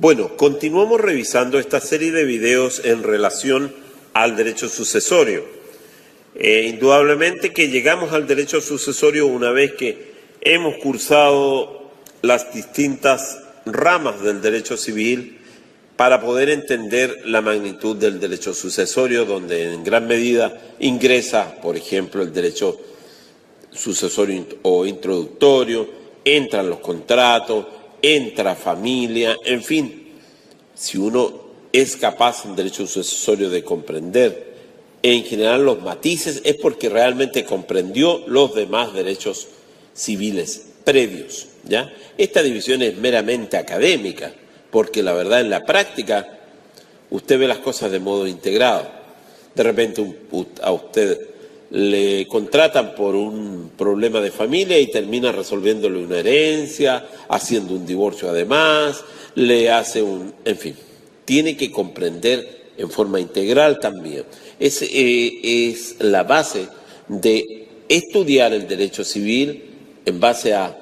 Bueno, continuamos revisando esta serie de videos en relación al derecho sucesorio. Indudablemente que llegamos al derecho sucesorio una vez que hemos cursado las distintas ramas del derecho civil para poder entender la magnitud del derecho sucesorio, donde en gran medida ingresa, por ejemplo, el derecho sucesorio o introductorio, entran los contratos, entra familia, en fin. Si uno es capaz en derecho sucesorio de comprender en general los matices, es porque realmente comprendió los demás derechos civiles previos, ¿ya? Esta división es meramente académica, porque la verdad en la práctica usted ve las cosas de modo integrado. De repente a usted le contratan por un problema de familia y termina resolviéndole una herencia, haciendo un divorcio además, le hace en fin, tiene que comprender en forma integral también. Es la base de estudiar el derecho civil en base a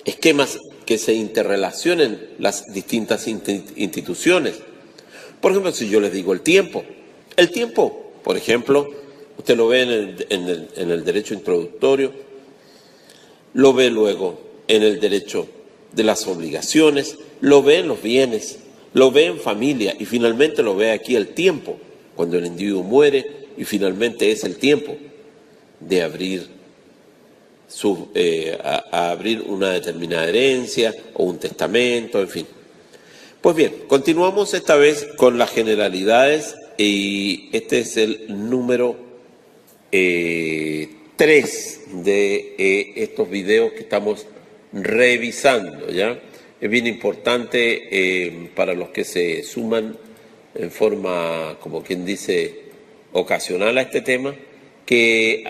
esquemas que se interrelacionen las distintas instituciones. Por ejemplo, si yo les digo el tiempo, por ejemplo, usted lo ve en el derecho introductorio, lo ve luego en el derecho de las obligaciones, lo ve en los bienes, lo ve en familia y finalmente lo ve aquí el tiempo, cuando el individuo muere y finalmente es el tiempo de abrir abrir una determinada herencia o un testamento, en fin. Pues bien, continuamos esta vez con las generalidades y este es el número 3 de estos videos que estamos revisando, ¿ya? Es bien importante para los que se suman en forma, como quien dice, ocasional a este tema, que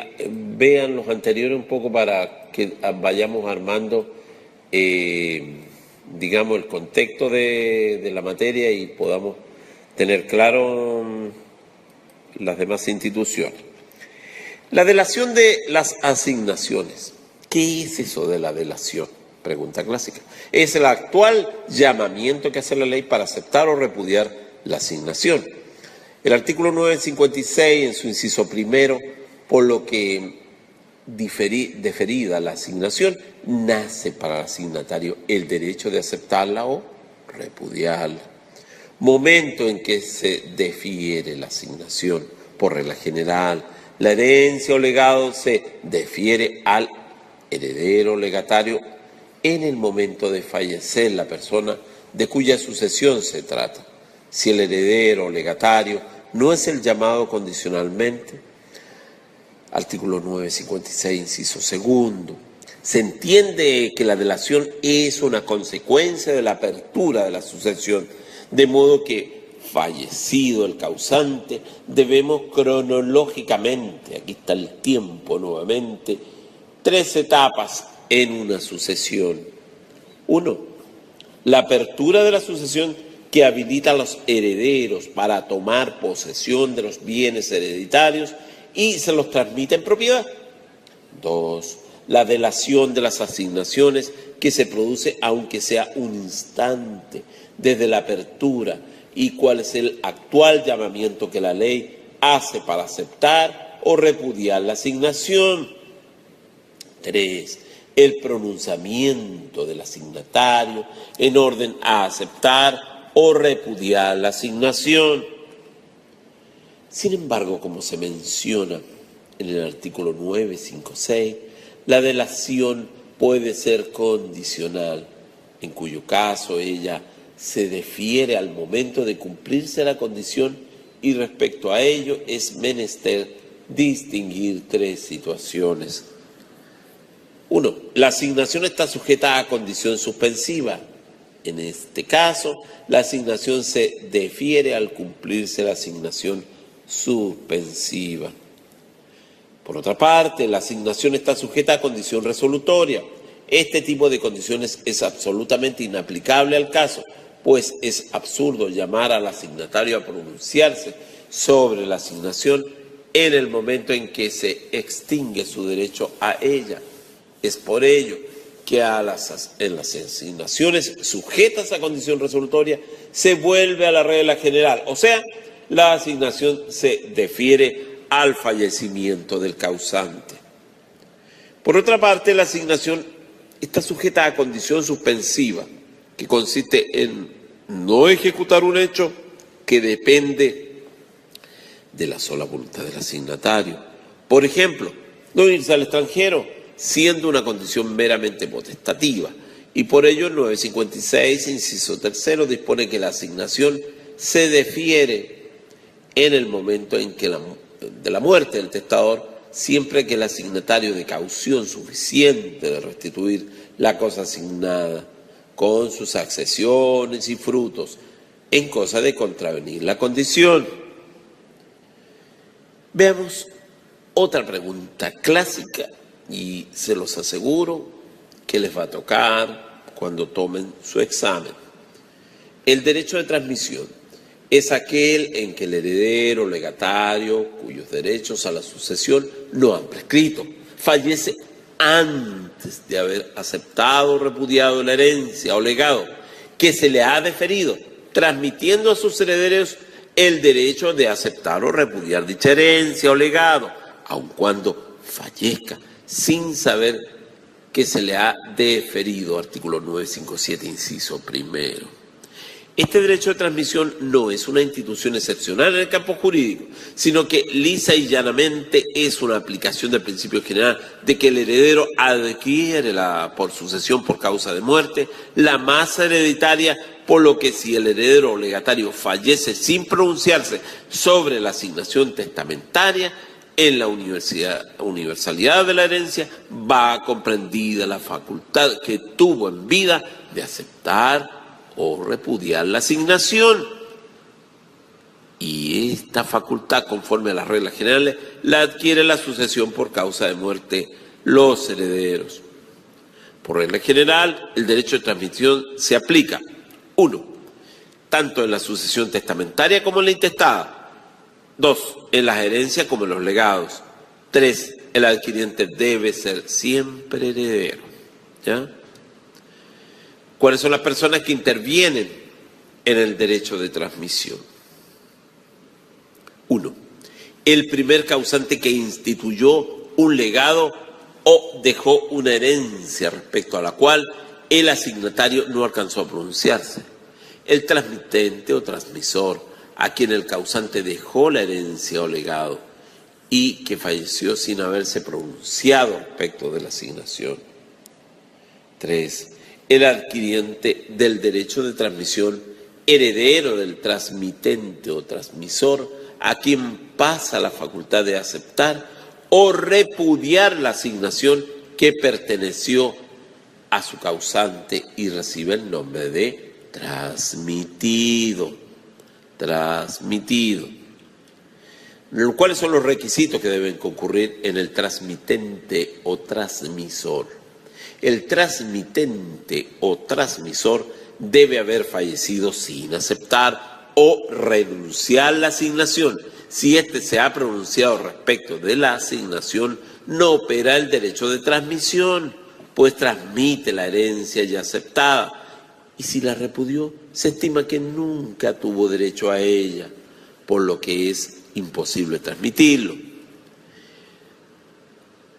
vean los anteriores un poco para que vayamos armando, digamos, el contexto de la materia y podamos tener claro las demás instituciones. La delación de las asignaciones. ¿Qué es eso de la delación? Pregunta clásica. Es el actual llamamiento que hace la ley para aceptar o repudiar la asignación. El artículo 956, en su inciso primero, por lo que deferida la asignación, nace para el asignatario el derecho de aceptarla o repudiarla. Momento en que se defiere la asignación, por regla general, la herencia o legado se defiere al heredero legatario en el momento de fallecer la persona de cuya sucesión se trata. Si el heredero o legatario no es el llamado condicionalmente, artículo 956, inciso segundo, se entiende que la delación es una consecuencia de la apertura de la sucesión, de modo que, fallecido el causante, debemos cronológicamente, aquí está el tiempo nuevamente, 3 etapas en una sucesión. 1. La apertura de la sucesión que habilita a los herederos para tomar posesión de los bienes hereditarios y se los transmite en propiedad. 2. La delación de las asignaciones que se produce aunque sea un instante desde la apertura y cuál es el actual llamamiento que la ley hace para aceptar o repudiar la asignación. 3. El pronunciamiento del asignatario en orden a aceptar o repudiar la asignación. Sin embargo, como se menciona en el artículo 956, la delación puede ser condicional, en cuyo caso ella se defiere al momento de cumplirse la condición y respecto a ello es menester distinguir 3 situaciones. 1. La asignación está sujeta a condición suspensiva. En este caso, la asignación se defiere al cumplirse la asignación suspensiva. Por otra parte, la asignación está sujeta a condición resolutoria. Este tipo de condiciones es absolutamente inaplicable al caso, pues es absurdo llamar al asignatario a pronunciarse sobre la asignación en el momento en que se extingue su derecho a ella. Es por ello que en las asignaciones sujetas a condición resolutoria se vuelve a la regla general, o sea, la asignación se defiere al fallecimiento del causante. Por otra parte, la asignación está sujeta a condición suspensiva, que consiste en no ejecutar un hecho que depende de la sola voluntad del asignatario. Por ejemplo, no irse al extranjero, siendo una condición meramente potestativa, y por ello el 956, inciso tercero, dispone que la asignación se defiere en el momento en que de la muerte del testador, siempre que el asignatario dé caución suficiente de restituir la cosa asignada con sus accesiones y frutos, en cosa de contravenir la condición. Veamos otra pregunta clásica, y se los aseguro que les va a tocar cuando tomen su examen. El derecho de transmisión es aquel en que el heredero o legatario, cuyos derechos a la sucesión no han prescrito, fallece antes de haber aceptado o repudiado la herencia o legado que se le ha deferido, transmitiendo a sus herederos el derecho de aceptar o repudiar dicha herencia o legado, aun cuando fallezca sin saber que se le ha deferido. Artículo 957, inciso primero. Este derecho de transmisión no es una institución excepcional en el campo jurídico, sino que lisa y llanamente es una aplicación del principio general de que el heredero adquiere por sucesión por causa de muerte la masa hereditaria, por lo que si el heredero o legatario fallece sin pronunciarse sobre la asignación testamentaria, en la universalidad de la herencia va comprendida la facultad que tuvo en vida de aceptar o repudiar la asignación. Y esta facultad, conforme a las reglas generales, la adquiere la sucesión por causa de muerte los herederos. Por regla general, el derecho de transmisión se aplica, 1, tanto en la sucesión testamentaria como en la intestada. 2, en las herencias como en los legados. 3, el adquiriente debe ser siempre heredero. ¿Ya? ¿Cuáles son las personas que intervienen en el derecho de transmisión? 1, el primer causante que instituyó un legado o dejó una herencia respecto a la cual el asignatario no alcanzó a pronunciarse. El transmitente o transmisor, a quien el causante dejó la herencia o legado y que falleció sin haberse pronunciado respecto de la asignación. 3, el adquiriente del derecho de transmisión, heredero del transmitente o transmisor, a quien pasa la facultad de aceptar o repudiar la asignación que perteneció a su causante y recibe el nombre de transmitido. ¿Cuáles son los requisitos que deben concurrir en el transmitente o transmisor? El transmitente o transmisor debe haber fallecido sin aceptar o renunciar a la asignación. Si éste se ha pronunciado respecto de la asignación, no opera el derecho de transmisión, pues transmite la herencia ya aceptada. Y si la repudió, se estima que nunca tuvo derecho a ella, por lo que es imposible transmitirlo.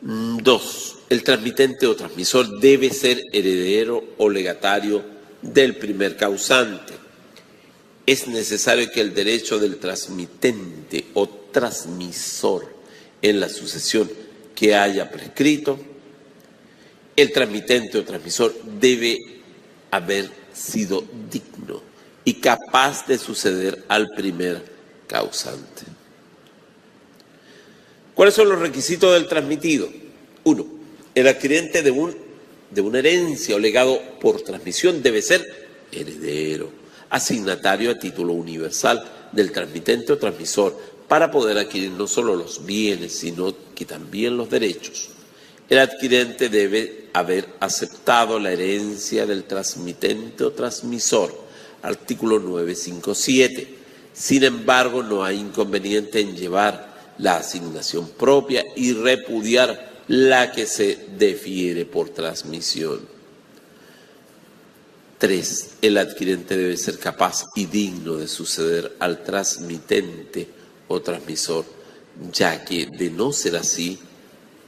2, el transmitente o transmisor debe ser heredero o legatario del primer causante. Es necesario que el derecho del transmitente o transmisor en la sucesión que haya prescrito, el transmitente o transmisor debe haber sido digno y capaz de suceder al primer causante. ¿Cuáles son los requisitos del transmitido? 1, el adquiriente de una herencia o legado por transmisión debe ser heredero, asignatario a título universal del transmitente o transmisor, para poder adquirir no solo los bienes, sino que también los derechos. El adquirente debe haber aceptado la herencia del transmitente o transmisor, artículo 957. Sin embargo, no hay inconveniente en llevar la asignación propia y repudiar la que se defiere por transmisión. 3. El adquirente debe ser capaz y digno de suceder al transmitente o transmisor, ya que de no ser así,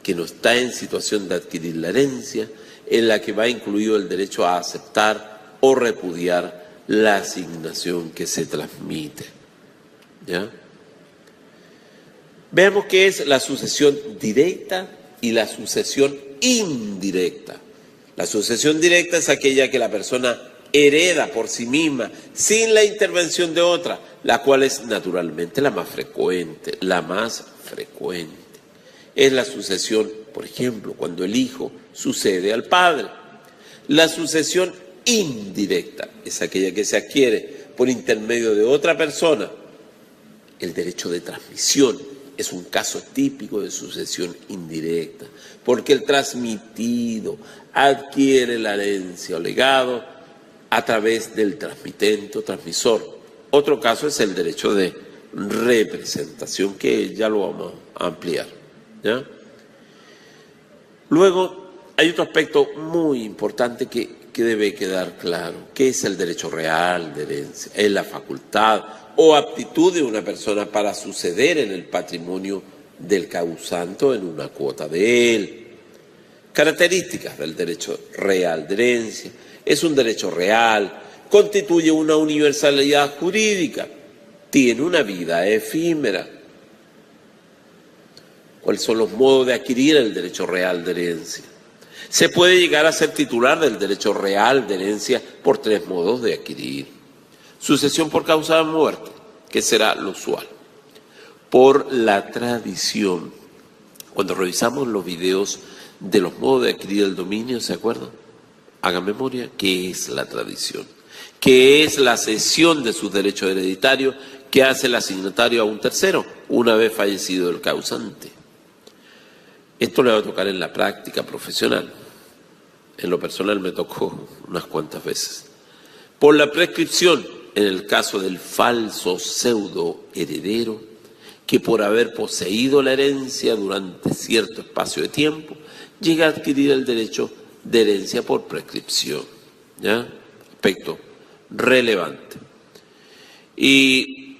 que no está en situación de adquirir la herencia, en la que va incluido el derecho a aceptar o repudiar la asignación que se transmite. ¿Ya? Veamos qué es la sucesión directa y la sucesión indirecta. La sucesión directa es aquella que la persona hereda por sí misma, sin la intervención de otra, la cual es naturalmente la más frecuente, Es la sucesión, por ejemplo, cuando el hijo sucede al padre. La sucesión indirecta es aquella que se adquiere por intermedio de otra persona. El derecho de transmisión es un caso típico de sucesión indirecta, porque el transmitido adquiere la herencia o legado a través del transmitente o transmisor. Otro caso es el derecho de representación, que ya lo vamos a ampliar, ¿ya? Luego, hay otro aspecto muy importante que debe quedar claro, que es el derecho real de herencia. Es la facultad o aptitud de una persona para suceder en el patrimonio del causante o en una cuota de él. Características del derecho real de herencia. Es un derecho real, constituye una universalidad jurídica, tiene una vida efímera. ¿Cuáles son los modos de adquirir el derecho real de herencia? Se puede llegar a ser titular del derecho real de herencia por 3 modos de adquirir. Sucesión por causa de muerte, que será lo usual. Por la tradición. Cuando revisamos los videos de los modos de adquirir el dominio, ¿se acuerdan? Hagan memoria, ¿qué es la tradición? ¿Qué es la cesión de sus derechos hereditarios que hace el asignatario a un tercero una vez fallecido el causante? Esto le va a tocar en la práctica profesional. En lo personal me tocó unas cuantas veces. Por la prescripción, en el caso del falso pseudo heredero, que por haber poseído la herencia durante cierto espacio de tiempo, llega a adquirir el derecho de herencia por prescripción. ¿Ya? Aspecto relevante. Y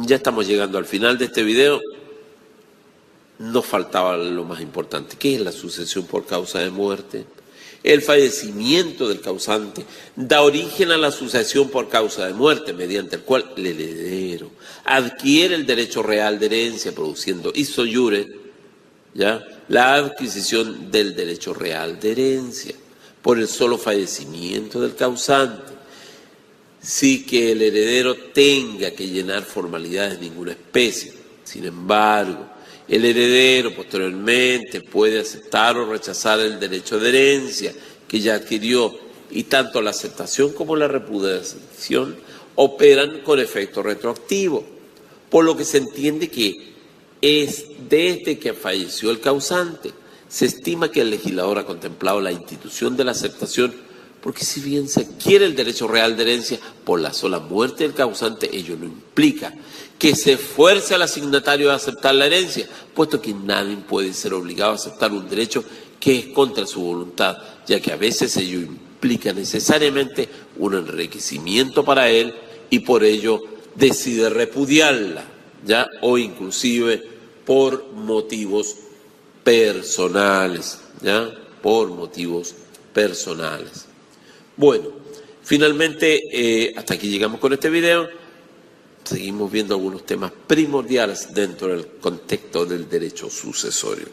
ya estamos llegando al final de este video. Nos faltaba lo más importante, ¿qué es la sucesión por causa de muerte? El fallecimiento del causante da origen a la sucesión por causa de muerte, mediante el cual el heredero adquiere el derecho real de herencia, produciendo ipso iure, ¿ya?, la adquisición del derecho real de herencia por el solo fallecimiento del causante, sin que el heredero tenga que llenar formalidades de ninguna especie. Sin embargo, el heredero posteriormente puede aceptar o rechazar el derecho de herencia que ya adquirió, y tanto la aceptación como la repudiación operan con efecto retroactivo, por lo que se entiende que es desde que falleció el causante. Se estima que el legislador ha contemplado la institución de la aceptación, porque si bien se adquiere el derecho real de herencia por la sola muerte del causante, ello no implica que se fuerce al asignatario a aceptar la herencia, puesto que nadie puede ser obligado a aceptar un derecho que es contra su voluntad, ya que a veces ello implica necesariamente un enriquecimiento para él y por ello decide repudiarla, ¿ya?, o inclusive por motivos personales, ¿ya?, por motivos personales. Bueno, finalmente hasta aquí llegamos con este video. Seguimos viendo algunos temas primordiales dentro del contexto del derecho sucesorio.